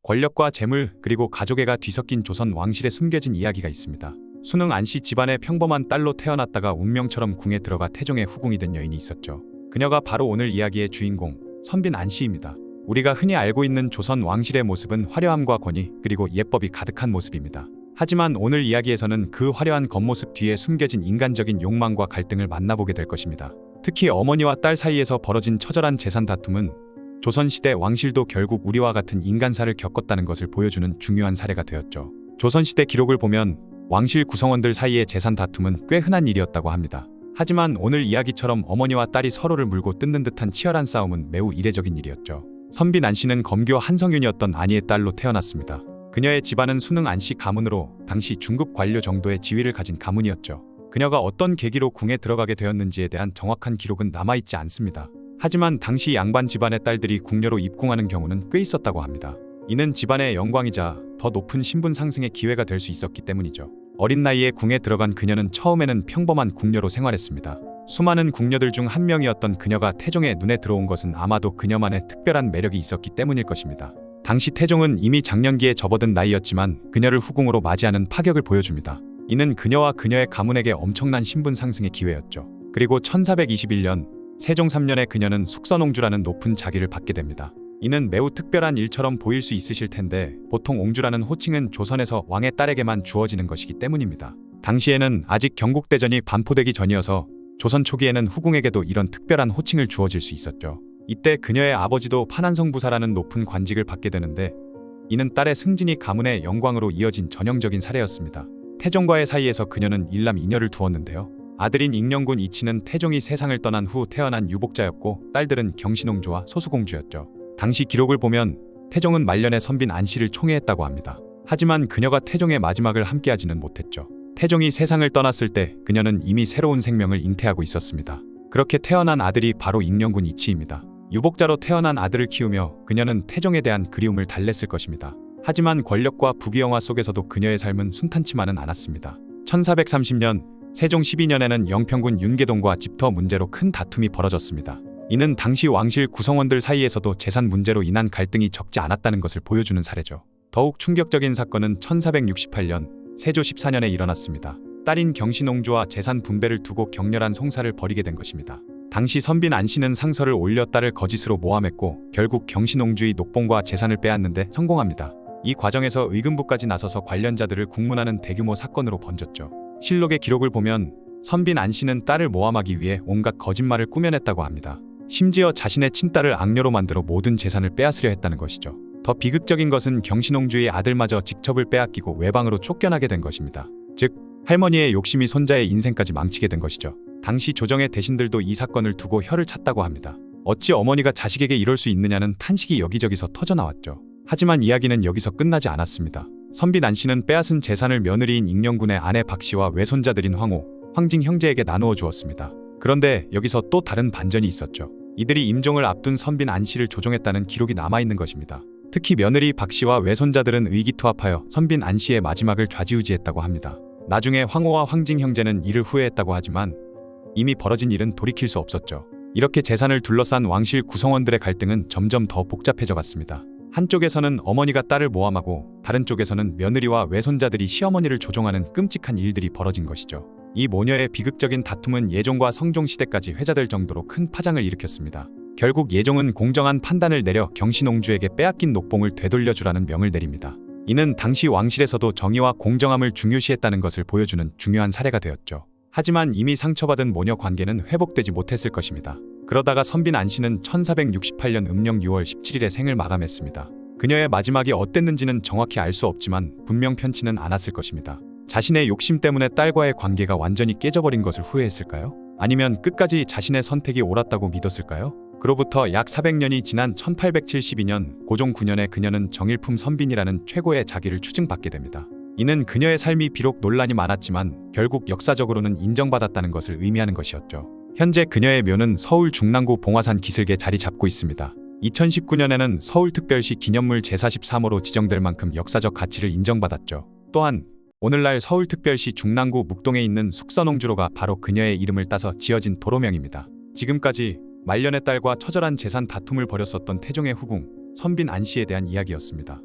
권력과 재물 그리고 가족애가 뒤섞인 조선 왕실에 숨겨진 이야기가 있습니다. 순흥 안씨 집안의 평범한 딸로 태어났다가 운명처럼 궁에 들어가 태종의 후궁이 된 여인이 있었죠. 그녀가 바로 오늘 이야기의 주인공 선빈 안씨입니다. 우리가 흔히 알고 있는 조선 왕실의 모습은 화려함과 권위 그리고 예법이 가득한 모습입니다. 하지만 오늘 이야기에서는 그 화려한 겉모습 뒤에 숨겨진 인간적인 욕망과 갈등을 만나보게 될 것입니다. 특히 어머니와 딸 사이에서 벌어진 처절한 재산 다툼은 조선시대 왕실도 결국 우리와 같은 인간사를 겪었다는 것을 보여주는 중요한 사례가 되었죠. 조선시대 기록을 보면 왕실 구성원들 사이의 재산 다툼은 꽤 흔한 일이었다고 합니다. 하지만 오늘 이야기처럼 어머니와 딸이 서로를 물고 뜯는 듯한 치열한 싸움은 매우 이례적인 일이었죠. 선빈 안씨는 검교 한성윤이었던 안이의 딸로 태어났습니다. 그녀의 집안은 순흥 안씨 가문으로 당시 중급 관료 정도의 지위를 가진 가문이었죠. 그녀가 어떤 계기로 궁에 들어가게 되었는지에 대한 정확한 기록은 남아있지 않습니다. 하지만 당시 양반 집안의 딸들이 궁녀로 입궁하는 경우는 꽤 있었다고 합니다. 이는 집안의 영광이자 더 높은 신분 상승의 기회가 될 수 있었기 때문이죠. 어린 나이에 궁에 들어간 그녀는 처음에는 평범한 궁녀로 생활했습니다. 수많은 궁녀들 중 한 명이었던 그녀가 태종의 눈에 들어온 것은 아마도 그녀만의 특별한 매력이 있었기 때문일 것입니다. 당시 태종은 이미 장년기에 접어든 나이였지만 그녀를 후궁으로 맞이하는 파격을 보여줍니다. 이는 그녀와 그녀의 가문에게 엄청난 신분 상승의 기회였죠. 그리고 1421년 세종 3년에 그녀는 숙선옹주라는 높은 자기를 받게 됩니다. 이는 매우 특별한 일처럼 보일 수 있으실 텐데 보통 옹주라는 호칭은 조선에서 왕의 딸에게만 주어지는 것이기 때문입니다. 당시에는 아직 경국대전이 반포되기 전이어서 조선 초기에는 후궁에게도 이런 특별한 호칭을 주어질 수 있었죠. 이때 그녀의 아버지도 판한성부사라는 높은 관직을 받게 되는데 이는 딸의 승진이 가문의 영광으로 이어진 전형적인 사례였습니다. 태종과의 사이에서 그녀는 일남 이녀를 두었는데요. 아들인 익령군 이치는 태종이 세상을 떠난 후 태어난 유복자였고 딸들은 경신옹주와 소수공주였죠. 당시 기록을 보면 태종은 말년에 선빈 안씨를 총애했다고 합니다. 하지만 그녀가 태종의 마지막을 함께하지는 못했죠. 태종이 세상을 떠났을 때 그녀는 이미 새로운 생명을 잉태하고 있었습니다. 그렇게 태어난 아들이 바로 익령군 이치입니다. 유복자로 태어난 아들을 키우며 그녀는 태종에 대한 그리움을 달랬을 것입니다. 하지만 권력과 부귀영화 속에서도 그녀의 삶은 순탄치만은 않았습니다. 1430년 세종 12년에는 영평군 윤계동과 집터 문제로 큰 다툼이 벌어졌습니다. 이는 당시 왕실 구성원들 사이에서도 재산 문제로 인한 갈등이 적지 않았다는 것을 보여주는 사례죠. 더욱 충격적인 사건은 1468년 세조 14년에 일어났습니다. 딸인 경신옹주와 재산 분배를 두고 격렬한 송사를 벌이게 된 것입니다. 당시 선빈 안씨는 상서를 올려 딸을 거짓으로 모함했고 결국 경신옹주의 녹봉과 재산을 빼앗는데 성공합니다. 이 과정에서 의금부까지 나서서 관련자들을 국문하는 대규모 사건으로 번졌죠. 실록의 기록을 보면 선빈 안씨는 딸을 모함하기 위해 온갖 거짓말을 꾸며냈다고 합니다. 심지어 자신의 친딸을 악녀로 만들어 모든 재산을 빼앗으려 했다는 것이죠. 더 비극적인 것은 경신옹주의 아들마저 직첩을 빼앗기고 외방으로 쫓겨나게 된 것입니다. 즉 할머니의 욕심이 손자의 인생까지 망치게 된 것이죠. 당시 조정의 대신들도 이 사건을 두고 혀를 찼다고 합니다. 어찌 어머니가 자식에게 이럴 수 있느냐는 탄식이 여기저기서 터져나왔죠. 하지만 이야기는 여기서 끝나지 않았습니다. 선빈 안씨는 빼앗은 재산을 며느리인 익령군의 아내 박씨와 외손자들인 황호, 황징 형제에게 나누어 주었습니다. 그런데 여기서 또 다른 반전이 있었죠. 이들이 임종을 앞둔 선빈 안씨를 조종했다는 기록이 남아있는 것입니다. 특히 며느리 박씨와 외손자들은 의기투합하여 선빈 안씨의 마지막을 좌지우지했다고 합니다. 나중에 황호와 황징 형제는 이를 후회했다고 하지만 이미 벌어진 일은 돌이킬 수 없었죠. 이렇게 재산을 둘러싼 왕실 구성원들의 갈등은 점점 더 복잡해져 갔습니다. 한쪽에서는 어머니가 딸을 모함하고 다른 쪽에서는 며느리와 외손자들이 시어머니를 조종하는 끔찍한 일들이 벌어진 것이죠. 이 모녀의 비극적인 다툼은 예종과 성종 시대까지 회자될 정도로 큰 파장을 일으켰습니다. 결국 예종은 공정한 판단을 내려 경신옹주에게 빼앗긴 녹봉을 되돌려주라는 명을 내립니다. 이는 당시 왕실에서도 정의와 공정함을 중요시했다는 것을 보여주는 중요한 사례가 되었죠. 하지만 이미 상처받은 모녀 관계는 회복되지 못했을 것입니다. 그러다가 선빈 안씨는 1468년 음력 6월 17일에 생을 마감했습니다. 그녀의 마지막이 어땠는지는 정확히 알 수 없지만 분명 편치는 않았을 것입니다. 자신의 욕심 때문에 딸과의 관계가 완전히 깨져버린 것을 후회했을까요? 아니면 끝까지 자신의 선택이 옳았다고 믿었을까요? 그로부터 약 400년이 지난 1872년 고종 9년에 그녀는 정일품 선빈이라는 최고의 자기를 추증받게 됩니다. 이는 그녀의 삶이 비록 논란이 많았지만 결국 역사적으로는 인정받았다는 것을 의미하는 것이었죠. 현재 그녀의 묘는 서울 중랑구 봉화산 기슭에 자리 잡고 있습니다. 2019년에는 서울특별시 기념물 제43호로 지정될 만큼 역사적 가치를 인정받았죠. 또한 오늘날 서울특별시 중랑구 묵동에 있는 숙선옹주로가 바로 그녀의 이름을 따서 지어진 도로명입니다. 지금까지 말년의 딸과 처절한 재산 다툼을 벌였었던 태종의 후궁 선빈 안씨에 대한 이야기였습니다.